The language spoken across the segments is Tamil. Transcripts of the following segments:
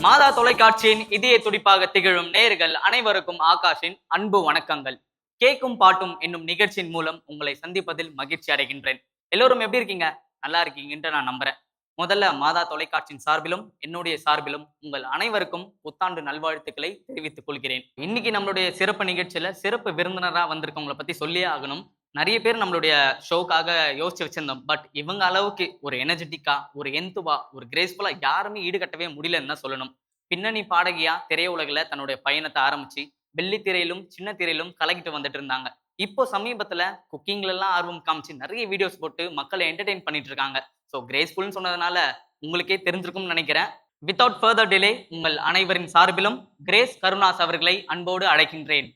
மாதா தொலைக்காட்சியின் இதய துடிப்பாக திகழும் நேயர்கள் அனைவருக்கும் ஆகாஷின் அன்பு வணக்கங்கள். கேக்கும் பாட்டும் என்னும் நிகழ்ச்சியின் மூலம் உங்களை சந்திப்பதில் மகிழ்ச்சி அடைகின்றேன். எல்லோரும் எப்படி இருக்கீங்க? நல்லா இருக்கீங்கன்னு நான் நம்புறேன். முதல்ல மாதா தொலைக்காட்சியின் சார்பிலும் என்னுடைய சார்பிலும் உங்கள் அனைவருக்கும் புத்தாண்டு நல்வாழ்த்துக்களை தெரிவித்துக் கொள்கிறேன். இன்னைக்கு நம்மளுடைய சிறப்பு நிகழ்ச்சியில சிறப்பு விருந்தினரா வந்திருக்கவங்களை பத்தி சொல்லியே ஆகணும். நிறைய பேர் நம்மளுடைய ஷோக்காக யோசிச்சு வச்சிருந்தோம். பட் இவங்க அளவுக்கு ஒரு எனர்ஜெட்டிக்கா, ஒரு எந்துவா, ஒரு கிரேஸ்ஃபுல்லா யாருமே ஈடுகட்டவே முடியலன்னு தான் சொல்லணும். பின்னணி பாடகியா திரையுலகில தன்னுடைய பயணத்தை ஆரம்பிச்சு வெள்ளி திரையிலும் சின்ன திரையிலும் கலக்கிட்டு வந்துட்டு இருந்தாங்க. இப்போ சமீபத்துல குக்கிங்ல எல்லாம் ஆர்வம் காமிச்சு நிறைய வீடியோஸ் போட்டு மக்களை என்டர்டெயின் பண்ணிட்டு இருக்காங்க. ஸோ கிரேஸ்ஃபுல்னு சொன்னதுனால உங்களுக்கே தெரிஞ்சிருக்கும்னு நினைக்கிறேன். வித்தவுட் ஃபர்தர் டிலே உங்கள் அனைவரின் சார்பிலும் கிரேஸ் கருணாஸ் அவர்களை அன்போடு அழைக்கின்றேன்.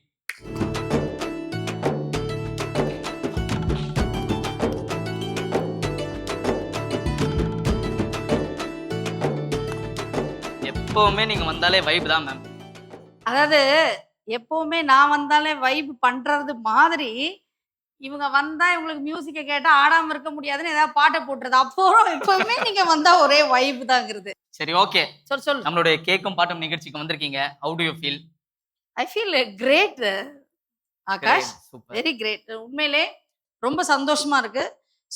எப்பவுமே நீங்க வந்தாலே வைப் தான் மேம். அதாவது எப்பவுமே நான் வந்தாலே வைப் பண்றது மாதிரி இவங்க வந்தா இவங்களுக்கு மியூசிக்கை கேட்டா ஆடாம இருக்க முடியாதுன்னு ஏதாவது பாட்டை போட்டுறது. அப்புறம் எப்பவுமே நீங்க வந்தா ஒரே வைப் தாங்கிறது. சரி, ஓகே, சொல்லு. நம்மளுடைய கேக்கும் பாட்டும் நிகழ்ச்சிக்கு வந்திருக்கீங்க. How do you feel? I feel great Akash, very great. உண்மையிலே ரொம்ப சந்தோஷமா இருக்கு.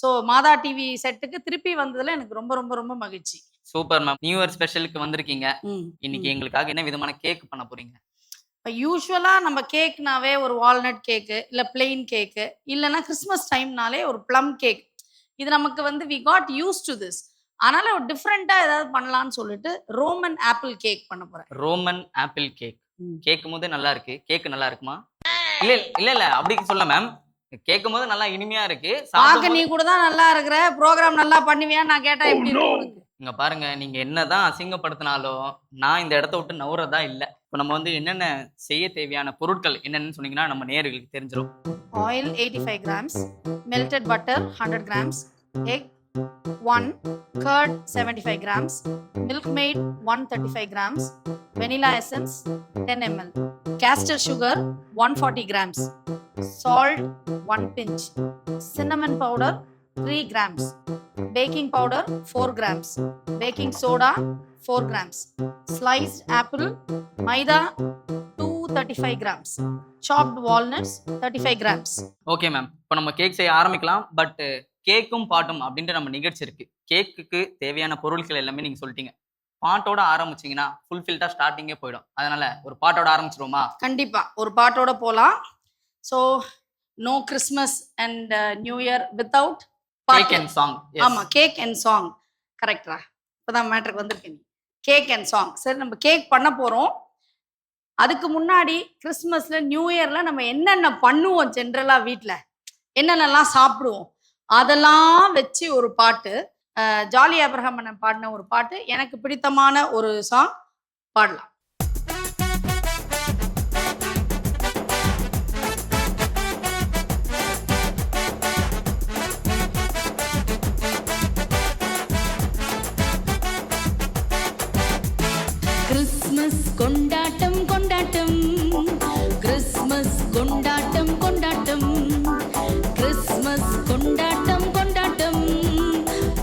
ஸோ மாதா டிவி செட்டுக்கு திருப்பி வந்ததுல எனக்கு ரொம்ப ரொம்ப ரொம்ப மகிழ்ச்சி. Super ma'am. நியூ இயர் ஸ்பெஷலுக்கு வந்திருக்கீங்க. இன்னைக்கு எங்களுக்காக என்ன விதமான கேக் பண்ண போறீங்க? யூஸ்வலா நம்ம கேக்னாவே ஒரு வால்நட் கேக்கு, இல்ல பிளெயின் கேக்கு, இல்லைன்னா கிறிஸ்மஸ் டைம்னாலே ஒரு ப்ளம் கேக். இது நமக்கு வந்து we got used to this. அதனால ஒரு டிஃப்ரெண்டா ஏதாவது பண்ணலாம்னு சொல்லிட்டு ரோமன் ஆப்பிள் கேக் பண்ண போறேன். ரோமன் ஆப்பிள் கேக் கேட்கும் போது நல்லா இருக்கு. கேக் நல்லா இருக்குமா? இல்ல இல்ல இல்ல அப்படி சொல்ல மேம். கேட்கும் போது நல்லா இனிமையா இருக்கு. பாக்க நீ கூட தான் நல்லா இருக்கிற, ப்ரோக்ராம் நல்லா பண்ணுவியா நான் கேட்டா எப்படி இருக்கும்? இங்க பாருங்க, நீங்க என்னதான் அசிங்கப்படுத்தினாலும் நான் இந்த இடத்த விட்டு நவுறதா இல்ல. இப்போ நம்ம வந்து என்னென்ன செய்ய தேவையான பொருட்கள் என்னன்னு சொன்னீங்கன்னா நம்ம நேயர்களுக்கு தெரிஞ்சிடும். Oil 85 grams, melted butter 100 grams, egg 1, curd 75 grams, milk maid 135 grams, vanilla essence 10 ml, castor sugar 140 grams, salt 1 pinch, cinnamon powder 3 grams, baking powder 4 grams, baking soda 4 grams, sliced apple, maida 235 grams, chopped walnuts 35 grams. Okay ma'am, இப்போ நம்ம கேக் செய்ய ஆரம்பிக்கலாம். பட் கேக்கும் பாட்டும் அப்படின்ற நம்ம நிகழ்ச்சி இருக்கு. கேக்குக்கு தேவையான பொருட்கள் எல்லாமே நீங்க சொல்லிட்டீங்க. பாட்டோட ஆரம்பிச்சிங்கன்னா ஃபுல்ஃபில்டா ஸ்டார்டிங்கே போயிடும். அதனால ஒரு பாட்டோட ஆரம்பிச்சிருவோமா? கண்டிப்பா ஒரு பாட்டோட போலாம். So no Christmas and new year without cake and song. ஆமா, கேக் அண்ட் சாங். கரெக்டா? இப்பதான் மேட்டருக்கு வந்திருக்கேன். Cake and song. சரி, நம்ம கேக் பண்ண போறோம். அதுக்கு முன்னாடி கிறிஸ்மஸ்ல நியூ இயர்ல நம்ம என்னென்ன பண்ணுவோம், ஜென்ரலா வீட்டில் என்னென்னலாம் சாப்பிடுவோம், அதெல்லாம் வச்சு ஒரு பாட்டு, ஜாலி ஆபிரகாம் அண்ணன் பாடின ஒரு பாட்டு, எனக்கு பிடித்தமான ஒரு சாங் பாடலாம். கிறிஸ்மஸ் கொண்டாட்டம் கொண்டாட்டம், கிறிஸ்மஸ் கொண்டாட்டம் கொண்டாட்டம், கிறிஸ்மஸ் கொண்டாட்டம் கொண்டாட்டம்,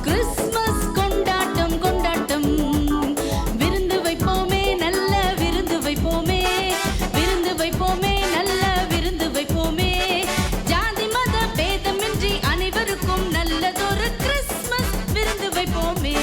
கிறிஸ்மஸ் கொண்டாட்டம் கொண்டாட்டம். விருந்து வைப்போமே, நல்ல விருந்து வைப்போமே, விருந்து வைப்போமே, நல்ல விருந்து வைப்போமே. ஜாதி மத பேதமின்றி அனைவருக்கும் நல்லதொரு கிறிஸ்மஸ் விருந்து வைப்போமே.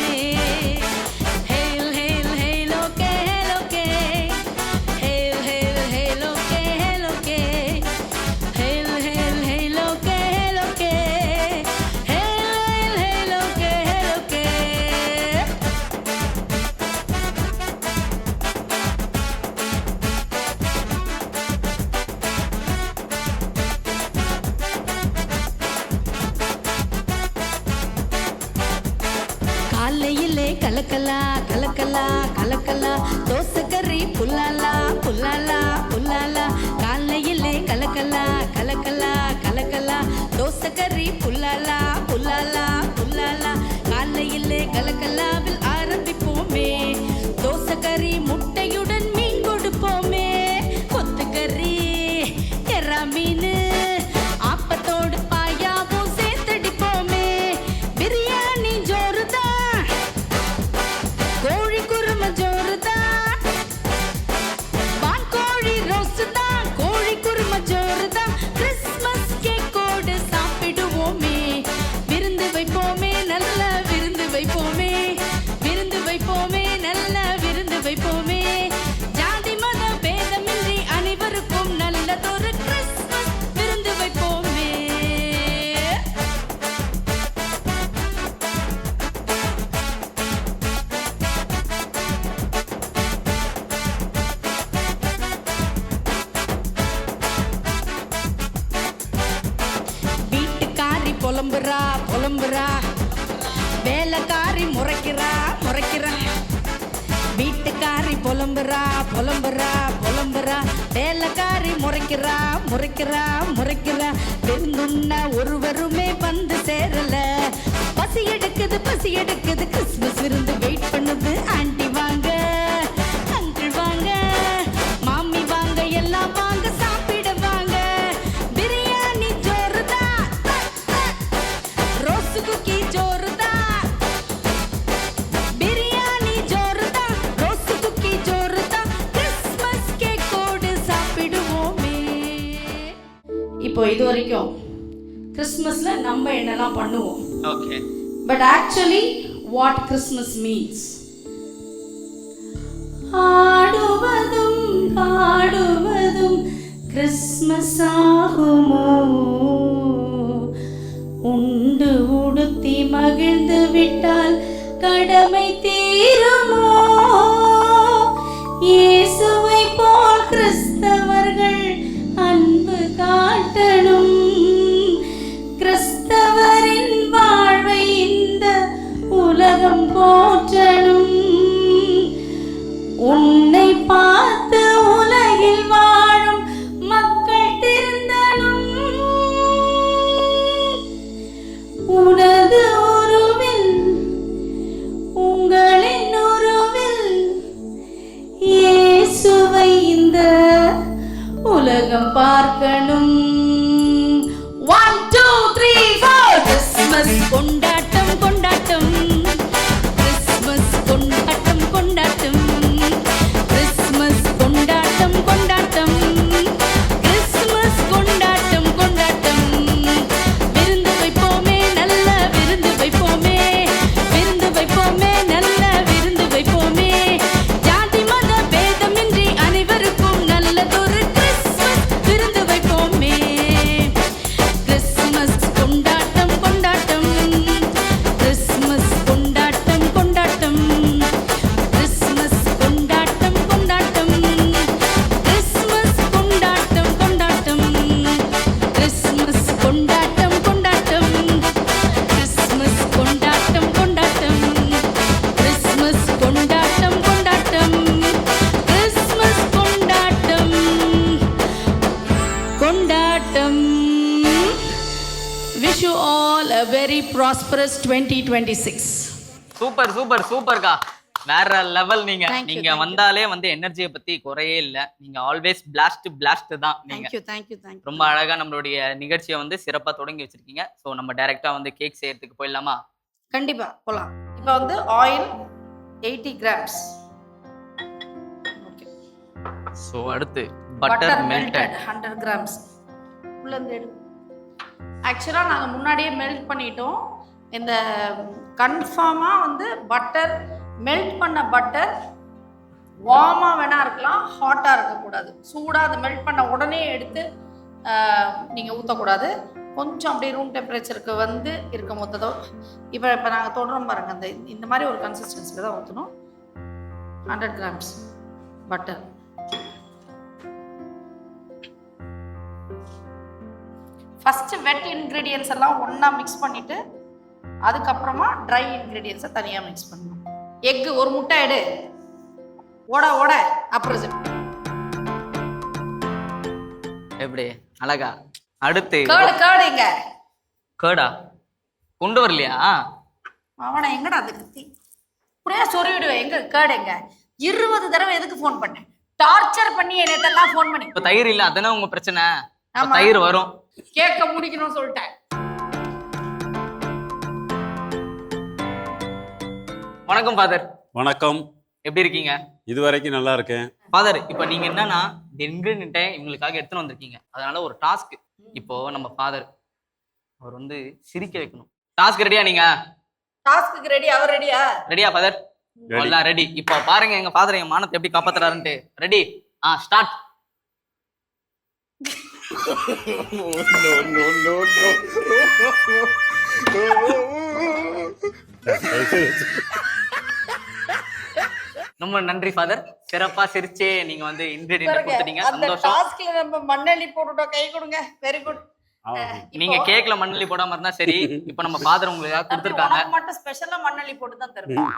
காலையிலே கலக்கலா கலக்கலா கலக்கலா, தோசை கறி புல்லாலா புல்லாலா புல்லாலா. காலையிலே கலக்கலா கலக்கலா கலக்கலா, தோசை கறி புல்லாலா புல்லாலா புல்லாலா. காலையிலே கலக்கலாவில் ஆரம்பிப்போமே, தோசை கறி முட்டையுடன் மீன் கொடுப்போமே. கொத்துக்கறி எறா மீன் ஆப்பத்தோடு பாயாவும் சேர்த்தடிப்போமே. பிரியாணி ஜோறுதான், கோழி குரும ஜோறுதான், வைப்போமே, விருந்து வைப்போமே, நல்ல விருந்து வைப்போமே. ஜாதி மத பேதமின்றி அனைவருக்கும் நல்லதொரு கிறிஸ்மஸ் விருந்து வைப்போமே. வீட்டுக்காரி புலம்புறா புலம்புறா, வேலைக்காரி முறைக்கிறா முறைக்கிறா. வீட்டுக்காரி புலம்புறா புலம்புறா புலம்புறா, வேலைக்காரி முறைக்கிறா முறைக்கிறா முறைக்கிறா. விருந்துண்ண ஒருவருமே வந்து சேரல, பசி எடுக்குது பசி எடுக்குது, கிறிஸ்மஸ் விருந்து வெயிட் பண்ணுது. ஆண்டி வாங்க, அங்கிள் வாங்க, மாமி வாங்க, எல்லாம் வாங்க சாப்பிட வாங்க. பிரியாணி ஜோருதா, ரோஸ் குக்கி ஜோருதா. பிரியாணி ஜோருதா, ரோஸ் குக்கி ஜோருதா, கிறிஸ்மஸ் கேக்கோடு சாப்பிடுவோமே. இப்போ இது வரைக்கும் கிறிஸ்மஸ்ல நம்ம என்னெல்லாம் பண்ணுவோம், okay. but actually what Christmas means. ஆடுவதும் பாடுவதும் கிறிஸ்மஸ் ஆகுமோ, உண்டு உடுத்தி மகிழ்ந்து விட்டால் கடமை தீருமோ. இயேசுவை போல் கிறிஸ்தவர்கள் அன்பு காட்டணும், கிறிஸ்தவரின் வாழ்வை இந்த உலகம் போற்றணும். உன்னை பார்த்து உலகில் வாழும் மக்கள் திருந்தணும். உனது உருவில், உங்களின் உருவில் இயேசுவை இந்த உலகம் பார்க்கணும். 1 2 3 4 கிறிஸ்மஸ் கொண்டாட்டம் கொண்டாட்டம், கிறிஸ்மஸ் கொண்டாட்டம் கொண்டாட்டம், கிறிஸ்மஸ் கொண்டாட்டம் கொண்டாட்டம், கிறிஸ்மஸ் கொண்டாட்டம் கொண்டாட்டம். விருந்து வைப்போமே, நல்ல விருந்து வைப்போமே, விருந்து வைப்போமே, நல்ல விருந்து வைப்போமே. ஜாதி மத பேதமின்றி அனைவருக்கும் நல்லதொரு கிறிஸ்மஸ் விருந்து வைப்போமே. கிறிஸ்மஸ் கொண்டாட்டம் கொண்டாட்டம், கிறிஸ்மஸ் கொண்டாட்டம் கொண்டாட்டம், கிறிஸ்மஸ் கொண்டாட்டம் கொண்டாட்டம், கிறிஸ்மஸ் கொண்டாட்டம் கொண்டாட்டம், கிறிஸ்மஸ் கொண்டாட்டம் கொண்டாட்டம், கிறிஸ்மஸ் கொண்டாட்டம் கொண்டாட்டம், கிறிஸ்மஸ் கொண்டாட்டம் கொண்டாட்டம், கிறிஸ்மஸ் கொண்டாட்டம் கொண்டாட்டம். Wish you all a very prosperous 2026. Super super சூப்பர்க்கா, வேற லெவல். நீங்க Thank you, நீங்க thank you. வந்தாலே வந்து எனர்ஜியை பத்தி குறையே இல்ல. நீங்க ஆல்வேஸ் பிளாஸ்ட் தான் நீங்க. Thank you thank you thank you. ரொம்ப அழகா நம்மளுடைய நிகழ்ச்சியை வந்து சிறப்பா தொடங்கி வச்சிருக்கீங்க. ஸோ நம்ம டைரக்டா வந்து கேக் செய்யறதுக்கு போயிடலாமா? கண்டிப்பா போலாம். இப்போ வந்து ஆயில் 80 கிராம்ஸ். ஓகே. ஸோ அடுத்து பட்டர் மெல்டட் 100 கிராம்ஸ். உள்ள இருந்து எடு. ஆக்சுவலாக நாங்கள் முன்னாடியே மெல்ட் பண்ணிட்டோம். இந்த கன்ஃபார்மாக வந்து பட்டர் மெல்ட் பண்ண பட்டர் வார்மாக வேணா இருக்கலாம், ஹாட்டாக இருக்கக்கூடாது. சூடாக அது மெல்ட் பண்ண உடனே எடுத்து நீங்கள் ஊற்றக்கூடாது. கொஞ்சம் அப்படியே ரூம் டெம்பரேச்சருக்கு வந்து இருக்கும் போதோ. இப்போ நாங்கள் தொடுறோம் பாருங்கள், அந்த இந்த மாதிரி ஒரு கன்சிஸ்டன்சியில் தான் ஊற்றணும். 100 கிராம்ஸ் பட்டர். ஃபஸ்ட்டு வெட் இன்க்ரீடியன்ஸ் எல்லாம் ஒன்றா மிக்ஸ் பண்ணிவிட்டு அதுக்கப்புறமா ட்ரை இன்க்ரீடியன்ஸை தனியாக மிக்ஸ் பண்ணணும். எக்கு ஒரு முட்டை எடு, ஓட ஓட அப்புறம் எப்படி அழகா. அடுத்து கேர்டு எங்க கேர்டா கொண்டு வரலையா? அவனை எங்கடா அது கத்தி இப்படியே சொருவிடுவேன். எங்க கேர்டு எங்க? 20 தடவை எதுக்கு ஃபோன் பண்ணேன்? டார்ச்சர் பண்ணி என்னத்தெல்லாம் ஃபோன் பண்ணி. இப்ப தயிர் இல்ல, அதானே உங்க பிரச்சனை. தயிர் வரும், கேட்க முடிக்கணும்னு சொல்லிட்டேன். வணக்கம் ஃபாதர். வணக்கம். எப்படி இருக்கீங்க? இது வரைக்கும் நல்லா இருக்கேன் ஃபாதர். இப்போ நீங்க என்னன்னா இன்கிரிடியன்ட்டை இவங்களுக்காக எடுத்துன்னு வந்திருக்கீங்க. அதனால ஒரு டாஸ்க். இப்போ நம்ம ஃபாதர் அவர் வந்து சிரிக்க வைக்கணும். டாஸ்க் ரெடியா? நீங்க டாஸ்க்கு ரெடி, அவர் ரெடியா? ரெடியா ஃபாதர்? எல்லாம் ரெடி. இப்போ பாருங்க எங்க ஃபாதர் என் மானத்தை எப்படி காப்பாத்துறாருன்ட்டு. ரெடி? ஸ்டார்ட். ரொம்ப நன்றி ஃபாதர். சிறப்பா சிரிச்சே நீங்க வந்து இன்கிரிடியன்ட் கொடுத்துட்டீங்க. அந்த சந்தோஷம். டாஸ்க்ல நம்ம மண்ணெண்ணி போட்டுட்டோம். கை கொடுங்க. Very good. நீங்க கேக்ல மண்ணள்ளி போடாம இருந்தா சரி. இப்போ நம்ம ஃபாதர் உங்களுக்கு கொடுத்திருக்காங்க. உனக்கு மட்டும் ஸ்பெஷலா மண்ணெண்ணி போட்டு தான் தருவேன்.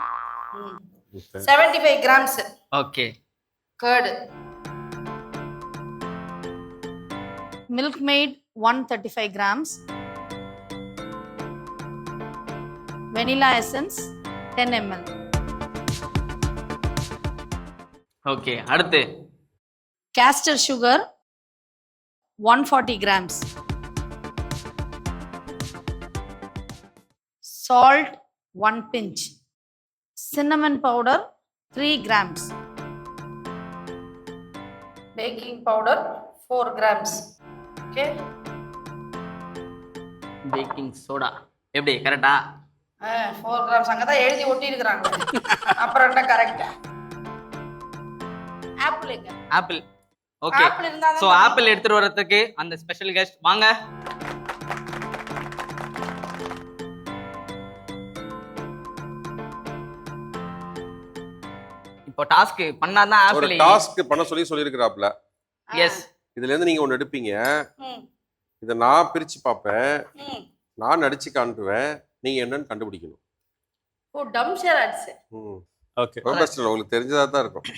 75 grams. Okay. curd, milk maid 135 grams, vanilla essence 10 ml. Okay, அடுத்து castor sugar 140 grams, salt 1 pinch, cinnamon powder 3 grams, baking powder 4 grams. Okay, baking soda எப்படி கரெக்டா? 4 grams அங்கதான் எழுதி ஒட்டி இருக்காங்க. அப்புறம் என்ன கரெக்ட்டா? ஆப்பிள் எங்க? ஆப்பிள். ஓகே, ஆப்பிள் இருந்தா சோ ஆப்பிள் எடுத்துட்டு வரதுக்கு அந்த ஸ்பெஷல் கெஸ்ட் வாங்க. இப்போ டாஸ்க் பண்ணாதான் ஒரு ஆப்பிள். டாஸ்க் பண்ண சொல்லியிருக்கிறாப்ல. எஸ். இதுல இருந்து நீங்க ஒண்ணு எடுப்பீங்க. ம், இதை நான் பிரிச்சு பார்ப்பேன், ம். நான் நடிச்சு காட்டுவேன், நீங்க என்னன்னு கண்டுபிடிக்கணும். ஓ, டம் ஷேர் ஆட்ஸ். ஓகே. ரொம்ப கஷ்டம் இல்லை, உங்களுக்கு தெரிஞ்சதா தான் இருக்கும்.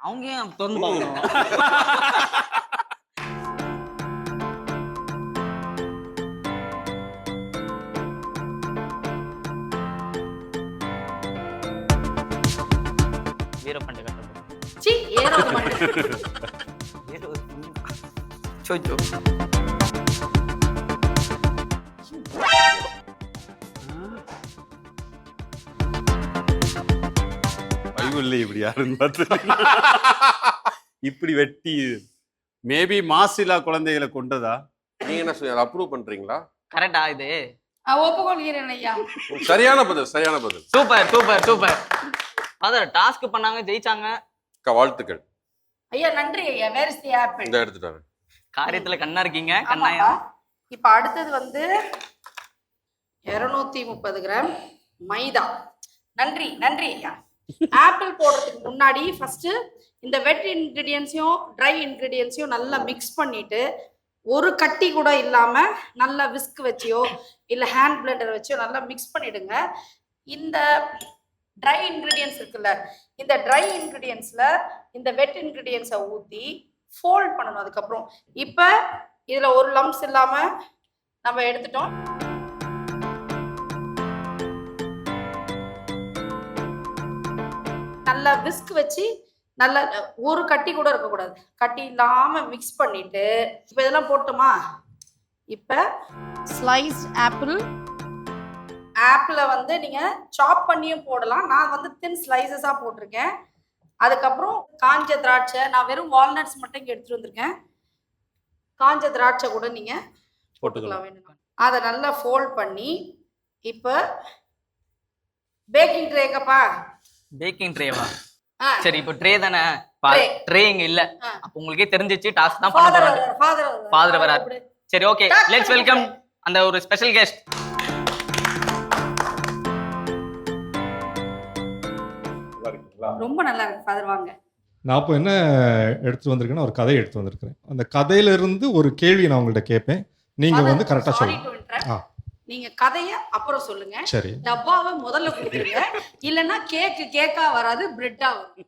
அவங்க ஏன் திறந்து பார்க்கணும்? வீரப்பண்டு கட்டப்படும். சி ஏறாத மாட்டேன். சோச்சோ. இல்லை இப்படி யாருன்னு பார்த்து இப்படி வெட்டி மேபி மாசிலா குழந்தைகளை கொண்டதா? நீங்க என்ன சொல்லி அப்ரூவ் பண்றீங்களா? கரெக்டா இது? ஒப்புக்கொள்கிறேன் ஐயா. சரியான பதில், சரியான பதில். Super super super. Father task பண்ணாங்க, ஜெயிச்சாங்க. வாழ்த்துக்கள் ஐயா. நன்றி ஐயா. Where is the apple? இந்த எடுத்துட்டாரு. காரியத்துல கண்ணா இருக்கீங்க. ஆமாப்பா. கண்ணாயா. இப்ப அடுத்தது வந்து 230 கிராம் மைதா. நன்றி நன்றி ஐயா. ஆப்பிள் போடுறதுக்கு முன்னாடி ஃபர்ஸ்ட் இந்த வெட் இன்கிரீடியன்ஸையும் ட்ரை இன்கிரீடியன்ஸையும் நல்லா மிக்ஸ் பண்ணிட்டு, ஒரு கட்டி கூட இல்லாம நல்லா விஸ்க் வச்சியோ இல்ல ஹேண்ட் பிளெண்டர் வச்சியோ நல்லா மிக்ஸ் பண்ணிடுங்க. இந்த ட்ரை இன்கிரீடியன்ஸ் இருக்குல்ல, இந்த ட்ரை இன்கிரீடியன்ஸ்ல இந்த வெட் இன்கிரீடியன்ஸை ஊற்றி ஃபோல்ட் பண்ணணும். அதுக்கப்புறம் இப்போ இதுல ஒரு லம்ப்ஸ் இல்லாம நம்ம எடுத்துட்டோம். நல்லா விஸ்க் வச்சு நல்லா ஒரு கட்டி கூட இருக்கக்கூடாது, கட்டி இல்லாம மிக்ஸ் பண்ணிட்டு இப்போ இதெல்லாம் போட்டோமா. இப்போ ஸ்லைஸ்ட் ஆப்பிளை வந்து நீங்க சாப் பண்ணியும் போடலாம். நான் வந்து தின் ஸ்லைசஸா போட்டிருக்கேன். அதுக்கப்புறம் காஞ்ச திராட்சை, நான் வெறும் வால்நட்ஸ் மட்டும் இங்கே எடுத்துட்டு வந்திருக்கேன். காஞ்ச திராட்சை கூட நீங்க போட்டுக்கலாம் வேணும். அதை நல்லா ஃபோல்ட் பண்ணி இப்போ பேக்கிங் ட்ரேக்கப்பா. பேக்கிங் ட்ரேவா? சரி, இப்போ ட்ரே தானே. ட்ரே இங்க இல்ல. அப்ப உங்களுக்கே தெரிஞ்சிச்சு டாஸ்க் தான் பண்ண போறாங்க. ஃபாதர் வராரு. சரி, ஓகே, லெட்ஸ் வெல்கம் அந்த ஒரு ஸ்பெஷல் கெஸ்ட். ரொம்ப நல்லா இருக்கு ஃபாதர், வாங்க. நான் இப்போ என்ன எடுத்து வந்திருக்கேன்னா ஒரு கதை எடுத்து வந்திருக்கிறேன். அந்த கதையில இருந்து ஒரு கேள்வி நான் உங்கள்கிட்ட கேட்பேன், நீங்க வந்து கரெக்டா சொல்லுங்க. நீங்க கதைய அப்புறம் சொல்லுங்க. சரி. டப்பாவை முதல்ல கொடுத்துருங்க, இல்லைன்னா கேக்கா வராது, பிரெட்டா வரும்.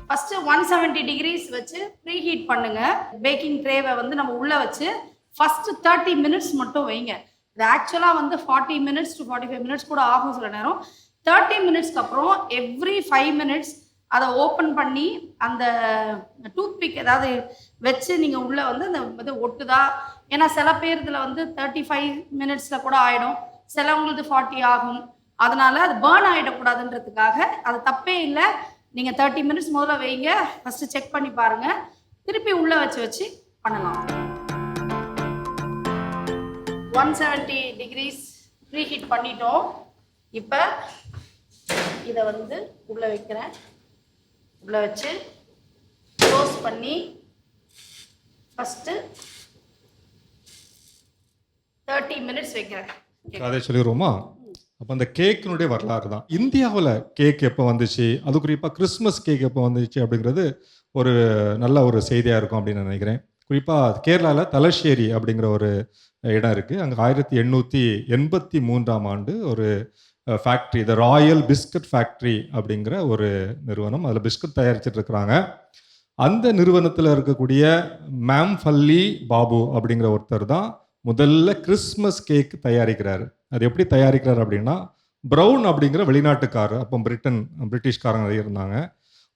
ஃபர்ஸ்ட் 170 டிகிரிஸ் வச்சு ப்ரீ ஹீட் பண்ணுங்க. பேக்கிங் ட்ரேவை வந்து நம்ம உள்ள வச்சு ஃபர்ஸ்ட் 30 மினிட்ஸ் மட்டும் வைங்க. இது ஆக்சுவலாக வந்து 40 மினிட்ஸ் டு 45 மினிட்ஸ் கூட ஆகும் சில நேரம். 30 மினிட்ஸ்க்கு அப்புறம் எவ்ரி 5 மினிட்ஸ் அதை ஓப்பன் பண்ணி அந்த டூத் பிக் ஏதாவது வச்சு நீங்கள் உள்ளே வந்து அந்த இது ஒட்டுதா. ஏன்னா சில பேர் இதில் வந்து 35 மினிட்ஸில் கூட ஆகிடும், சிலவங்களுக்கு 40 ஆகும். அதனால அது பேர்ன் ஆகிடக்கூடாதுன்றதுக்காக அது தப்பே இல்லை. நீங்கள் 30 மினிட்ஸ் முதல்ல வைங்க, ஃபஸ்ட்டு செக் பண்ணி பாருங்கள், திருப்பி உள்ளே வச்சு பண்ணலாம். 170 டிகிரிஸ் ப்ரீ ஹீட் பண்ணிட்டோம். இப்போ இதை வந்து உள்ளே வைக்கிறேன். உள்ளே வச்சு க்ளோஸ் பண்ணி ஃபஸ்ட்டு 30 மினிட்ஸ் வைக்கிறேன். அதை சொல்லிடுவோமா? அப்போ அந்த கேக்கினுடைய வரலாறு தான். இந்தியாவில் கேக் எப்போ வந்துச்சு, அது குறிப்பாக கிறிஸ்மஸ் கேக் எப்போ வந்துச்சு அப்படிங்கிறது ஒரு நல்ல ஒரு செய்தியாக இருக்கும் அப்படின்னு நினைக்கிறேன். குறிப்பாக கேரளாவில் தலശ്ശേരി அப்படிங்கிற ஒரு இடம் இருக்குது. அங்கே 1883ஆம் ஆண்டு ஒரு factory, the royal biscuit factory அப்படிங்கிற ஒரு நிறுவனம், அதில் பிஸ்கட் தயாரிச்சுட்டு இருக்கிறாங்க. அந்த நிறுவனத்தில் இருக்கக்கூடிய மேம்ஃபல்லி பாபு அப்படிங்கிற ஒருத்தர் தான் முதல்ல கிறிஸ்மஸ் கேக் தயாரிக்கிறாரு. அது எப்படி தயாரிக்கிறார் அப்படின்னா, ப்ரௌன் அப்படிங்கிற வெளிநாட்டுக்காரர், அப்போ பிரிட்டிஷ்காரங்க இருந்தாங்க,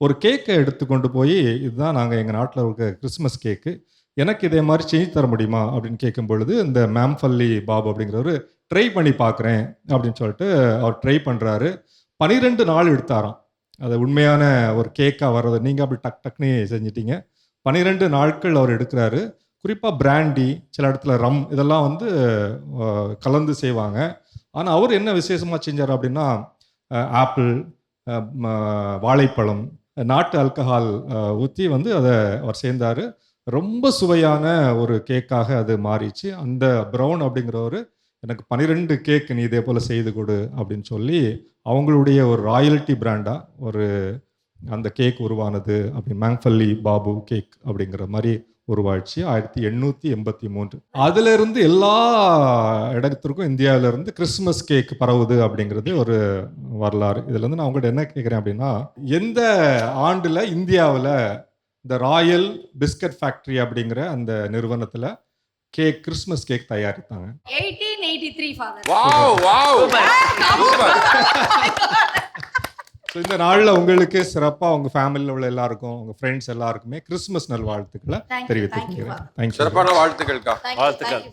ஒரு கேக்கை எடுத்து கொண்டு போய், இதுதான் நாங்கள் எங்கள் நாட்டில் இருக்க கிறிஸ்மஸ் கேக்கு, எனக்கு இதே மாதிரி செஞ்சு தர முடியுமா அப்படின்னு கேட்கும் பொழுது, இந்த மேம்ஃபல்லி பாபு அப்படிங்கிறவர் ட்ரை பண்ணி பார்க்குறேன் அப்படின்னு சொல்லிட்டு அவர் ட்ரை பண்ணுறாரு. 12 நாள் எடுத்தாராம் அது உண்மையான ஒரு கேக்காக வர்றது. நீங்கள் அப்படி டக்குன்னு செஞ்சிட்டீங்க. 12 நாட்கள் அவர் எடுக்கிறாரு. குறிப்பாக பிராண்டி, சில இடத்துல ரம், இதெல்லாம் வந்து கலந்து செய்வாங்க. ஆனால் அவர் என்ன விசேஷமாக செஞ்சார் அப்படின்னா, ஆப்பிள், வாழைப்பழம், நாட்டு ஆல்கஹால் ஊற்றி வந்து அதை அவர் சேர்ந்தார். ரொம்ப சுவையான ஒரு கேக்காக அது மாறிச்சு. அந்த ப்ரௌன் அப்படிங்கிறவர், எனக்கு 12 கேக் நீ இதே போல் செய்து கொடு அப்படின்னு சொல்லி அவங்களுடைய ஒரு ராயல்ட்டி பிராண்டாக ஒரு அந்த கேக் உருவானது. அப்படி மேம்ஃபல்லி பாபு கேக் அப்படிங்கிற மாதிரி உருவாச்சு 1883. அதிலிருந்து எல்லா இடத்திற்கும் இந்தியாவிலிருந்து கிறிஸ்மஸ் கேக் பரவுது அப்படிங்கிறது ஒரு வரலாறு. இதுலேருந்து நான் உங்கள்கிட்ட என்ன கேட்குறேன் அப்படின்னா, எந்த ஆண்டில் இந்தியாவில் இந்த ராயல் பிஸ்கட் ஃபேக்ட்ரி அப்படிங்கிற அந்த நிறுவனத்தில் கிறிஸ்மஸ் கேக் தயாரித்தாங்க? 1883 father. Wow wow super. So இந்த நாளில் உங்களுக்கு சிறப்பாக உங்கள் ஃபேமிலியில் உள்ள எல்லாருக்கும், உங்கள் ஃப்ரெண்ட்ஸ் எல்லாருக்குமே கிறிஸ்மஸ் நல்வாழ்த்துக்களை தெரிவித்துக்கிறேன். தேங்க்யூ. சிறப்பான வாழ்த்துக்கள்க்கா. வாழ்த்துக்கள்.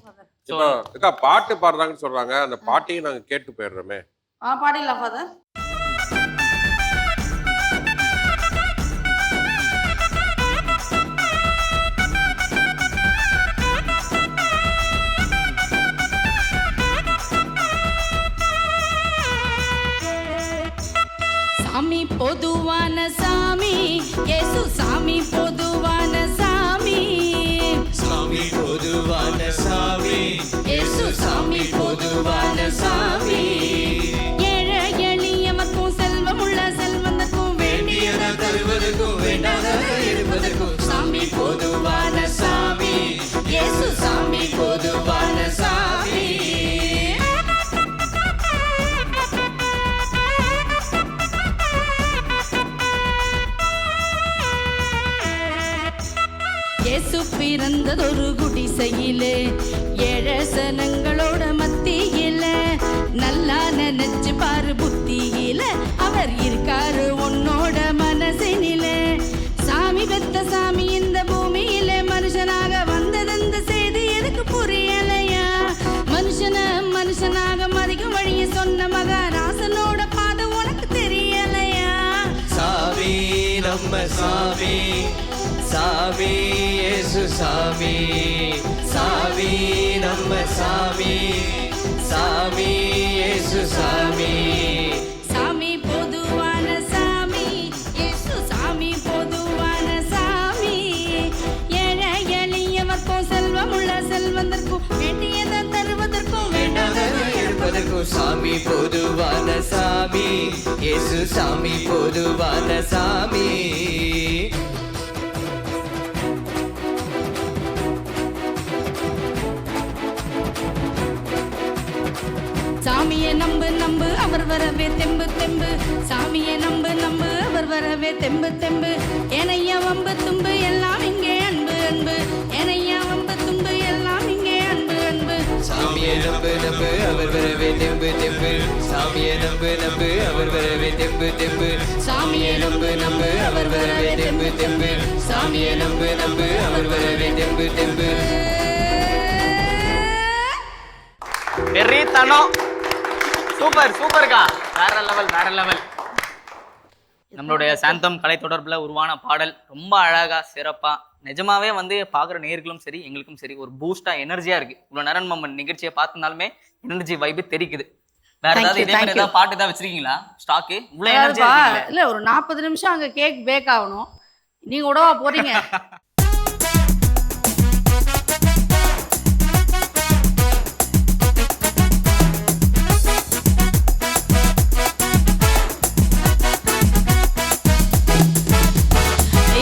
இப்போ அக்கா பாட்டு பாடுறாங்கன்னு சொல்றாங்க, அந்த பாட்டையும் நாங்க கேட்டு போயிடுறோமே. பாடிடலாம் ஃபாதர். சாமி பொதுவான சாமி, இயேசு சாமி பொதுவான சாமி. சாமி பொதுவான சாமி, இயேசு சாமி பொதுவான சாமி. ஏழை எளியவர்க்கும் செல்வமுள்ள செல்வந்தர்க்கும் வேண்டியதை தருவதற்கும் வேண்டாததை எடுப்பதற்கும் சாமி பொதுவான சாமி, இயேசு சாமி பொதுவான சாமி. இயேசு பிறந்ததொரு குடிசையிலே, ஏழை சனங்களோட மத்தியில. நல்லா நினைச்சு பாரு புத்தியில, அவர் இருக்காரு உன்னோட மனசினில. சாமி பெத்த சாமி இந்த பூமியில மனுஷனாக வந்ததந்த செய்தி எனக்கு புரியலையா? மனுஷனாக மதிக்கும் வழியை சொன்ன மகாராசனோட பாதை உனக்கு தெரியலையா? சாமி நம்ம சாமி, சாமி இயேசு சாமி. சாமி நம்ம சாமி, சாமி இயேசு சாமி. சாமி பொதுவான சாமி, இயேசு சாமி பொதுவான சாமி. ஏழை எளியவர்க்கும் செல்வமுள்ள செல்வந்தர்க்கும் வேண்டியதை தருவதற்கும் வேண்டாததை எடுப்பதற்கும் சாமி பொதுவான சாமி, இயேசு சாமி பொதுவான சாமி. சாமியை நம்பு அவர் வரவே தெம்பு தெம்பு. சாமியை நம்பு அவர் வரவே தெம்பு தெம்பு. ஏனையா வம்பு தும்பு எல்லாம் இங்கே அன்பு அன்பு. ஏனையா வம்பு தும்பு எல்லாம் இங்கே அன்பு அன்பு. சாமியை நம்பு அவர் வரவே தெம்பு தெம்பு. சாமியை நம்பு அவர் வரவே தெம்பு தெம்பு. சாமியை நம்பு அவர் வரவே தெம்பு தெம்பு. சாமியை நம்பு அவர் வரவே தெம்பு தெம்பு. வெறித்தனம். சூப்பர் சூப்பர்க்கா, வேற லெவல் வேற லெவல். நம்மளுடைய சாந்தம் கலை தொடர்புல உருவான பாடல் ரொம்ப அழகா சிறப்பா நிஜமாவே வந்து பாக்குற நேர்களும் சரி எங்களுக்கும் சரி ஒரு பூஸ்டா எனர்ஜியா இருக்கு. இவ்வளவு நேரம் நம்ம நிகழ்ச்சியை பார்த்திருந்தாலுமே எனர்ஜி வைப்பு தெரிக்குது. வேற Thank ஏதாவது you, இதே மாதிரி thank you. ஏதாவது பாட்டு ஏதாவது வச்சிருக்கீங்களா ஸ்டாக்கு? இவ்வளவு எனர்ஜியா அதாவதுப்பா, இருக்கீங்களே. இல்ல ஒரு 40 நிமிஷம் அங்க கேக் பேக் ஆகணும். நீங்க விடவா போறீங்க?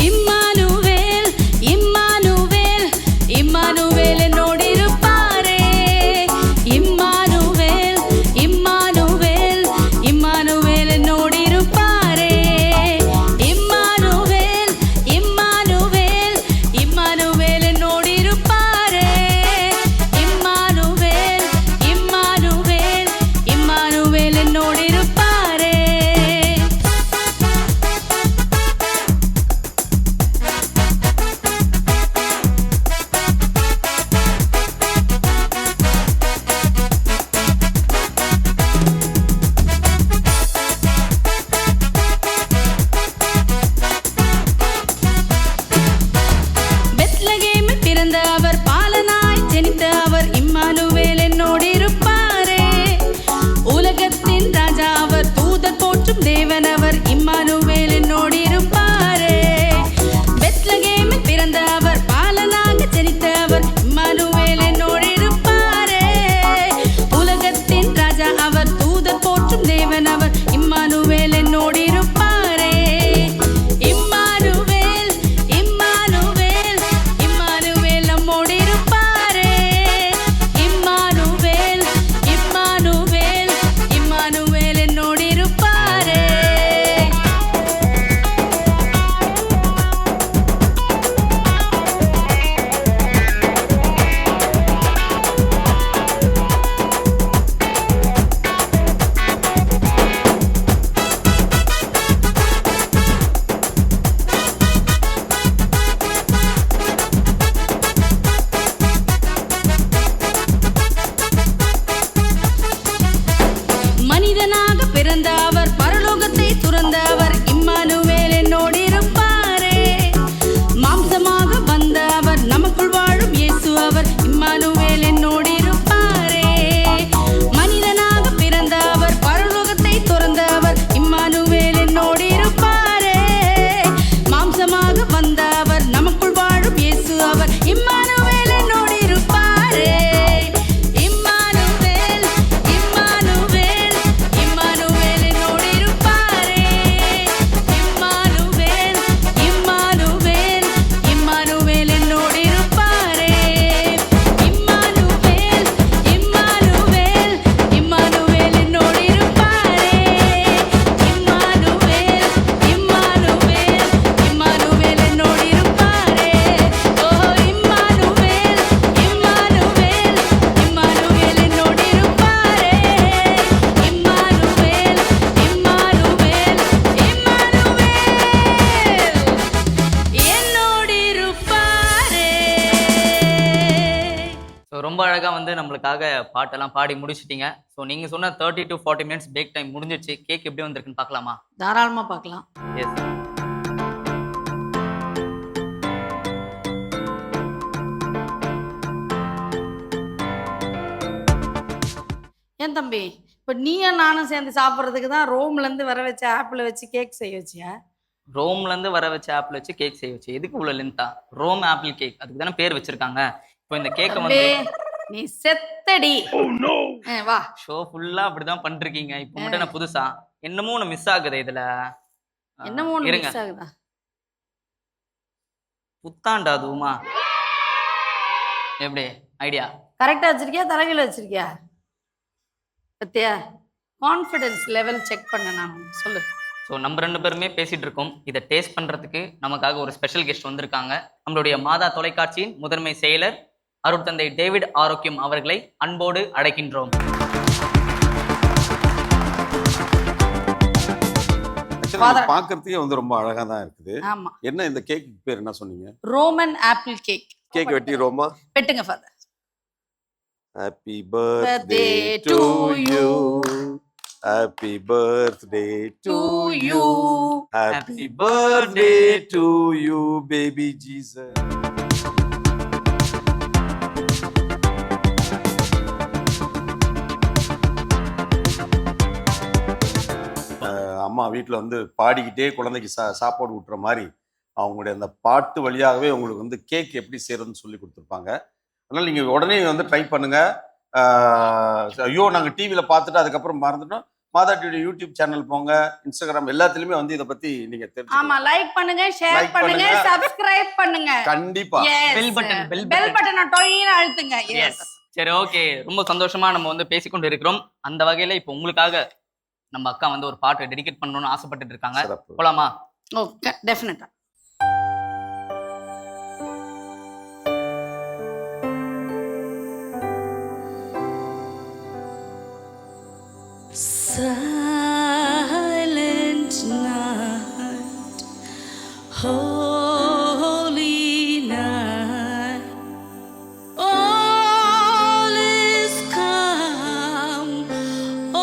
இம்மானுவேல் இம்மானுவேல் இம்மானுவேல் என்னோடு இருப்பாரே. இம்மானுவேல் இம்மானுவேல் இம்மானுவேல் என்னோடு இருப்பாரே. இம்மானுவேல் இம்மானுவேல் இம்மானுவேல் என்னோடு இருப்பாரே. இம்மானுவேல் இம்மானுவேல் இம்மானுவேல் என்னோடு இருப்பாரே. பெத்லகேமில் பிறந்த அவர் பாலனாய் ஜெனித்த அவர் இம்மானுவேல் என்னோடு இருப்பாரே. உலகத்தின் ராஜா அவர் தூதர் போற்றும் தேவன் அவர் இம்மானுவேல் என்னோடு இருப்பாரே. பெத்லகேமில் பிறந்த அவர் பாலனாக ஜெனித்த அவர் இம்மானுவேல் என்னோடு இருப்பாரே. உலகத்தின் ராஜா அவர் தூதர் போற்றும் தேவன் அவர் இம்மானுவேல் என்னோடு இருப்பாரே. இம்மானுவேல் இம்மானுவேல் இம்மானுவேல் நம்மோடு இருப்பாரே. இம்மானுவேல் இம்மானுவேல் இம்மானுவேல் என்னோடு இருப்பாரே. மனிதனாக பிறந்த அவர் பரலோகத்தை துறந்த அவர் இம்மானுவேல் என்னோடு இருப்பாரே. மாம்சமாக வந்த அவர் நமக்குள் வாழும் இயேசு அவர் இம்மானுவேல் என்னோடு இருப்பாரே. மனிதனாக பிறந்த அவர் பரலோகத்தை துறந்த அவர் இம்மானுவேல் என்னோடு இருப்பாரே. மாம்சமாக வந்த அவர் நமக்குள் வாழும் இயேசு அவர் இம்மானுவேல் என்னோடு இருப்பாரே. இம்மானுவேல் இம்மானுவேல் இம்மானுவேல் என்னோடு இருப்பாரே. இம்மானுவேல் இம்மானுவேல் இம்மானுவேல் என்னோடு இருப்பாரே. இம்மானுவேல் இம்மானுவேல் இம்மானுவேல் என்னோடு இருப்பாரே. இம்மானுவேல் இம்மானுவேல் இம்மானுவேல் என்னோடு இருப்பாரே. ஓ இம்மானுவேல் இம்மானுவேல் இம்மானுவேல் என்னோடு இருப்பாரே. இம்மானுவேல் இம்மானுவேல் இம்மானுவேல் என்னோடு இருப்பாரே. ஸோ ரொம்ப அழகா வந்து நம்மளுக்காக பாட்டெல்லாம் பாடி முடிச்சிட்டீங்க. ஸோ நீங்க சொன்ன 30 to 40 மினிட்ஸ் பிரேக் டைம் முடிஞ்சிருச்சு. கேக் எப்படி வந்திருக்குன்னு பார்க்கலாமா? தாராளமா பார்க்கலாம். எஸ். ஏன் தம்பி, இப்ப நீயும் நானும் சேர்ந்து சாப்பிட்றதுக்கு தான் ரோம்ல இருந்து வர வச்ச ஆப்பிள் வச்சு கேக் செய்ய வச்சியா? ரோம்ல இருந்து வர வச்ச ஆப்பிள் வச்சு கேக் செய்ய வச்சு எதுக்கு இவ்வளவு லென்த்தா? ரோம் ஆப்பிள் கேக் அதுக்கு தானே பேர் வச்சிருக்காங்க. இப்போ இந்த கேக்கை தம்பி, வந்து நீ செத்தடி. வா. ஷோ ஃபுல்லா அப்படிதான் பண்றீங்க. இப்போ மட்டும் நான் புதுசா என்னமோ ஒன்று மிஸ் ஆகுது இதுல. என்னமோ ஒண்ணு இருங்க. மிஸ் ஆகுதா? புத்தாண்டா அதுவுமா? எப்படி ஐடியா? கரெக்டா வச்சிருக்கியா, தலைகீழ வச்சிருக்கியா? பத்தியா, கான்ஃபிடன்ஸ் லெவல் செக் பண்ண நான். சொல்லு. ஸோ நம்ம 2 பேருமே பேசிட்டு இருக்கோம். இதை டேஸ்ட் பண்றதுக்கு நமக்காக ஒரு ஸ்பெஷல் கெஸ்ட் வந்திருக்காங்க. நம்மளுடைய மாதா தொலைக்காட்சியின் முதன்மை செயலர் அருட்தந்தை டேவிட் ஆரோக்கியம் அவர்களை அன்போடு அழைக்கின்றோம். பாக்குறதுக்கே வந்து ரொம்ப அழகா தான் இருக்குது. ஆமா. என்ன இந்த கேக் பேர் என்ன சொன்னீங்க? Roman apple cake. கேக் வெட்டி ரோமா. வெட்டுங்க father. Happy birthday to to you. Happy birthday to to you. you. Happy birthday to you, baby Jesus. அம்மா வீட்டில் வந்து பாடிக்கிட்டே குழந்தைக்கு சாப்பாடு ஊட்டுற மாதிரி அவங்களுடைய அந்த பாட்டு வழியாகவே உங்களுக்கு வந்து கேக் எப்படி செய்யறதுன்னு சொல்லி கொடுத்துருப்பாங்க. அதனால நீங்கள் உடனே வந்து ட்ரை பண்ணுங்க. ஐயோ நாங்கள் டிவியில் பார்த்துட்டு அதுக்கப்புறம் மறந்துட்டோம். மாதா டிவி யூடியூப் சேனல் போங்க, இன்ஸ்டாகிராம் எல்லாத்துலயுமே வந்து இதை பத்தி நீங்க ஆமா, தெரிஞ்சுக்கலாம். லைக் பண்ணுங்க, ஷேர் Like பண்ணுங்க, பண்ணுங்க. சப்ஸ்கிரைப் பண்ணுங்க. கண்டிப்பா. பெல் பட்டன் பெல் பட்டனை டொயின்னு அழுத்துங்க. எஸ். சரி, ஓகே. ரொம்ப சந்தோஷமா நம்ம வந்து பேசிக்கொண்டு இருக்கிறோம். அந்த வகையில இப்போ உங்களுக்காக நம்ம அக்கா வந்து ஒரு பாட்டு டெடிகேட் பண்ணணும்னு ஆசைப்பட்டுட்டு இருக்காங்க. சிறப்பு. போலாமா? ஓகே, டெஃபினட்டா. Silent night, holy night, all is calm,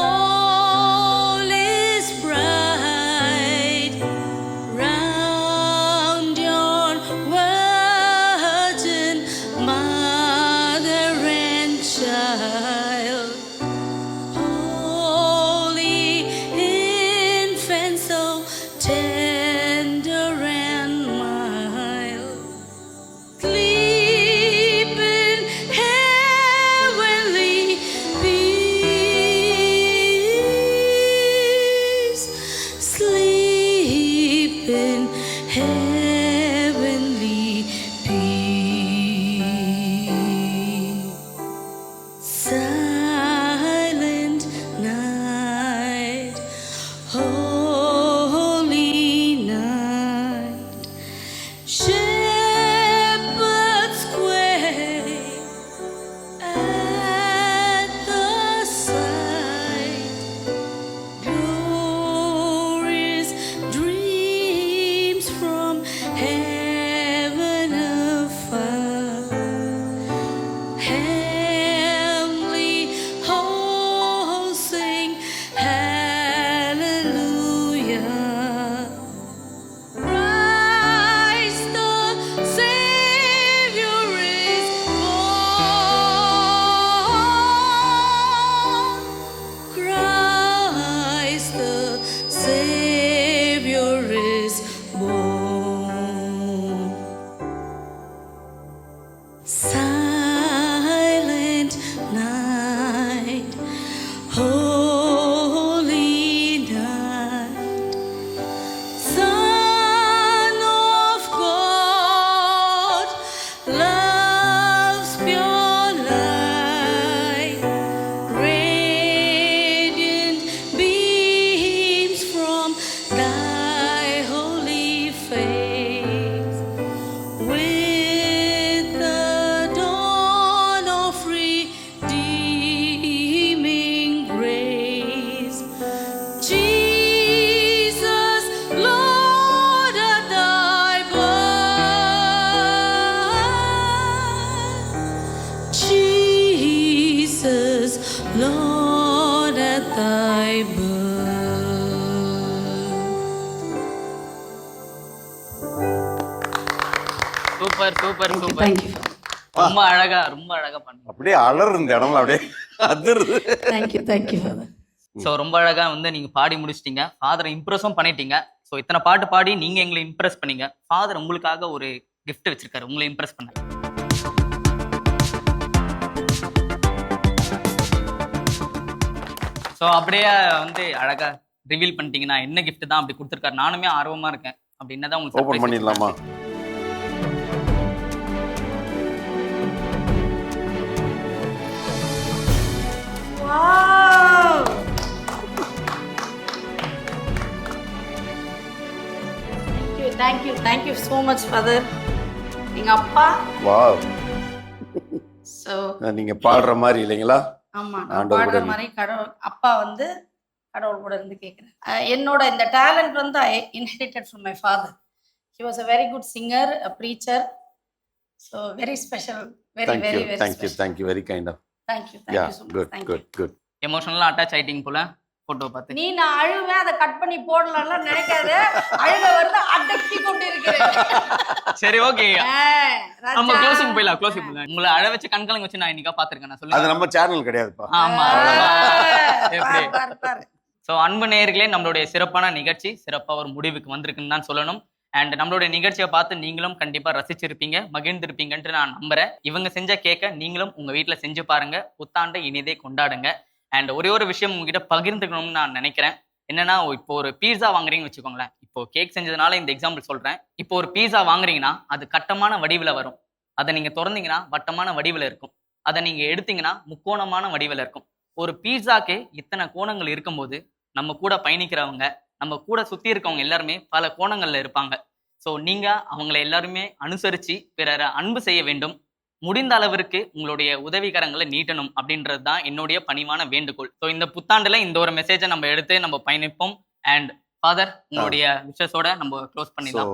all is bright, round your virgin mother and child. Holy infant, so tender and mild, sleep in heavenly peace, sleep in heavenly peace. Silent night, holy night, shepherds quake at the sight, glorious dreams from heaven afar, heavenly hosts sing hallelujah. Christ the Savior is born. Christ the Savior is born. Silent night, holy night, Son of God, love's pure light, radiant beams from thy holy face, with the dawn of redeeming grace. Jesus, Lord, at thy birth. Jesus, Lord, at thy birth. Super super super. Thank you. ரொம்ப அழகா பண்ணீங்க. அப்படியே அலறு இந்த இடம்லாம் அப்படியே அதிருது. Thank you, Father. ஸோ ரொம்ப அழகா வந்து நீங்க பாடி முடிச்சிட்டீங்க. ஃபாதரை இம்ப்ரெஸும் பண்ணிட்டீங்க. ஸோ இத்தனை பாட்டு பாடி நீங்க எங்களை இம்ப்ரெஸ் பண்ணீங்க. ஃபாதர் உங்களுக்காக ஒரு கிஃப்ட் வச்சிருக்காரு உங்களை இம்ப்ரெஸ் பண்ண. ஸோ அப்படியே வந்து அழகா ரிவீல் பண்ணிட்டீங்கன்னா என்ன கிஃப்ட் தான் அப்படி கொடுத்துருக்காரு. நானுமே ஆர்வமா இருக்கேன். அப்படி என்னதான் உங்களுக்கு ஓபன் surprise பண்ணிடலாமா? Wow! Thank you so much, Father. எங்க அப்பா. வாவ். So நீங்க பாடுற மாதிரி இல்லைங்களா? ஆமா, நான் ஆண்டவர் பாடுற கூட மாதிரி அப்பா வந்து கடவுள் கூட இருந்து கேட்குறேன். என்னோட இந்த டேலண்ட் வந்து I inherited from my father. He was a very good singer, a preacher. So very special, very very very thank you very kind of. Thank you yeah so good much. Good good. எமோஷனலாக அட்டாச் ஆயிட்டீங்க போல. போட்டோ பார்த்து. நீ நான் அழுவேன் அதை கட் பண்ணி போடலாம்லாம் நினைக்காத. அழுக வருது அடக்கி கொண்டு இருக்கிறேன். சரி ஓகே, நம்ம ராஜா. க்ளோசிங் போயிடலாம். க்ளோசிங் போயிடலாம். உங்களை அழ வச்சு கண்கலங்க வச்சு நான் இன்னைக்கா பாத்திருக்கேன். நான் அது சொல்லுங்க. நம்ம சேனல் கிடையாதுப்பா. ஆமா. எப்படி? பாரு. ஸோ அன்பு நேயர்களே, நம்மளுடைய சிறப்பான நிகழ்ச்சி சிறப்பாக ஒரு முடிவுக்கு வந்திருக்குன்னு தான் சொல்லணும். அண்ட் நம்மளுடைய நிகழ்ச்சியை பார்த்து நீங்களும் கண்டிப்பாக ரசிச்சிருப்பீங்க, மகிழ்ந்திருப்பீங்கன்ட்டு நான் நம்புறேன். இவங்க செஞ்ச கேக்க நீங்களும் உங்கள் வீட்டில் செஞ்சு பாருங்க. புத்தாண்டை இனிதே கொண்டாடுங்க. அண்ட் ஒரே ஒரு விஷயம் உங்ககிட்ட பகிர்ந்துக்கணும்னு நான் நினைக்கிறேன். என்னன்னா, இப்போ ஒரு பீஸா வாங்குறீங்கன்னு வச்சுக்கோங்களேன். இப்போ கேக் செஞ்சதுனால இந்த எக்ஸாம்பிள் சொல்கிறேன். இப்போ ஒரு பீஸா வாங்குறீங்கன்னா அது கட்டமான வடிவில் வரும். அதை நீங்கள் திறந்தீங்கன்னா வட்டமான வடிவில் இருக்கும். அதை நீங்கள் எடுத்தீங்கன்னா முக்கோணமான வடிவில் இருக்கும். ஒரு பீஸாக்கே இத்தனை கோணங்கள் இருக்கும்போது நம்ம கூட பயணிக்கிறவங்க, நம்ம கூட சுற்றி இருக்கவங்க எல்லாருமே பல கோணங்களில் இருப்பாங்க. ஸோ நீங்கள் அவங்களை எல்லாருமே அனுசரித்து பிறரை அன்பு செய்ய வேண்டும். முடிந்த அளவிற்கு உங்களுடைய உதவிகரங்களை நீட்டணும் அப்படின்றது தான் என்னுடைய பணிவான வேண்டுகோள். ஸோ இந்த புத்தாண்டில் இந்த ஒரு மெசேஜை நம்ம எடுத்து நம்ம பயணிப்போம். அண்ட் ஃபாதர், உங்களுடைய விஷஸோட நம்ம க்ளோஸ் பண்ணிடலாம்.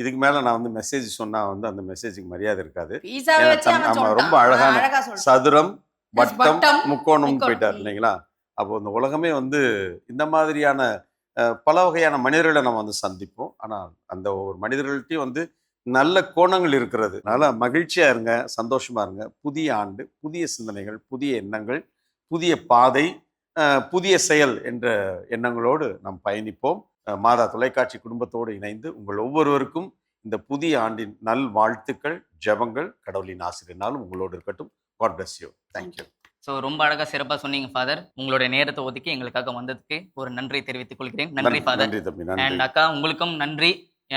இதுக்கு மேல நான் வந்து மெசேஜ் சொன்னா வந்து அந்த மெசேஜுக்கு மரியாதை இருக்காது. பீஸாவை வச்சு அவன் ஆமா, சொல்லிட்டான். ரொம்ப அழகான அழகா சொல்லிட்டான். சதுரம், வட்டம், வட்டம், முக்கோணம் முக்கோணம். போயிட்டார் இல்லைங்களா? அப்போ இந்த உலகமே வந்து இந்த மாதிரியான பல வகையான மனிதர்களை நம்ம வந்து சந்திப்போம். ஆனால் அந்த ஒரு மனிதர்கள்ட்டையும் வந்து நல்ல கோணங்கள் இருக்கிறது. அதனால மகிழ்ச்சியா இருங்க, சந்தோஷமா இருங்க. புதிய ஆண்டு, புதிய சிந்தனைகள், புதிய எண்ணங்கள், புதிய பாதை, புதிய செயல் என்ற எண்ணங்களோடு நாம் பயணிப்போம். மாதா தொலைக்காட்சி குடும்பத்தோடு இணைந்து உங்கள் ஒவ்வொருவருக்கும் இந்த புதிய ஆண்டின் நல் வாழ்த்துக்கள், ஜெபங்கள், கடவுளின் ஆசிரியனாலும் உங்களோடு இருக்கட்டும். God bless you. Thank you. So ரொம்ப அழகாக சிறப்பாக சொன்னீங்க ஃபாதர். உங்களுடைய நேரத்தை ஒதுக்கி எங்களுக்காக வந்ததுக்கு ஒரு நன்றி தெரிவித்துக் கொள்கிறேன். நன்றி ஃபாதர். நன்றி தம்பி, நன்றி. அண்ட் அக்கா, உங்களுக்கும் நன்றி.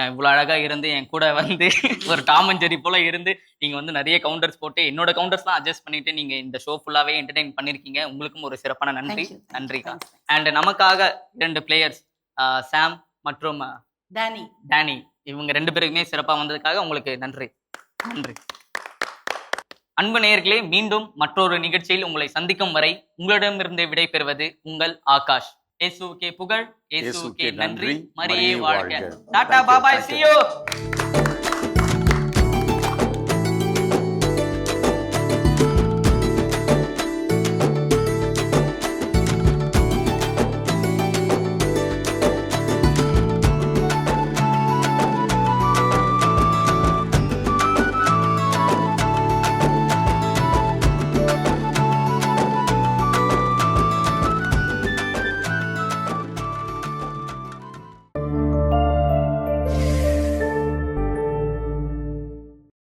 இவ்வளோ அழகாக இருந்து என் கூட வந்து ஒரு டாம் அண்ட் ஜெர்ரி போல இருந்து நீங்கள் வந்து நிறைய கவுண்டர்ஸ் போட்டு என்னோட கவுண்டர்ஸ்லாம் அட்ஜஸ்ட் பண்ணிட்டு நீங்கள் இந்த ஷோ ஃபுல்லாகவே என்டர்டெயின் பண்ணியிருக்கீங்க. உங்களுக்கும் ஒரு சிறப்பான நன்றி. Thank you. நன்றிக்கா. அண்ட் நமக்காக 2 பிளேயர்ஸ், சாம் மற்றும் டேனி, இவங்க 2 பேருக்குமே சிறப்பாக வந்ததுக்காக உங்களுக்கு நன்றி. நன்றி. அன்பு நேயர்களே, மீண்டும் மற்றொரு நிகழ்ச்சியில் உங்களை சந்திக்கும் வரை உங்களிடமிருந்து விடைபெறுவது உங்கள் ஆகாஷ். இயேசுவுக்கே புகழ், இயேசுவுக்கே நன்றி. மரியே வாழ்க. Tata, பாபாய், see you.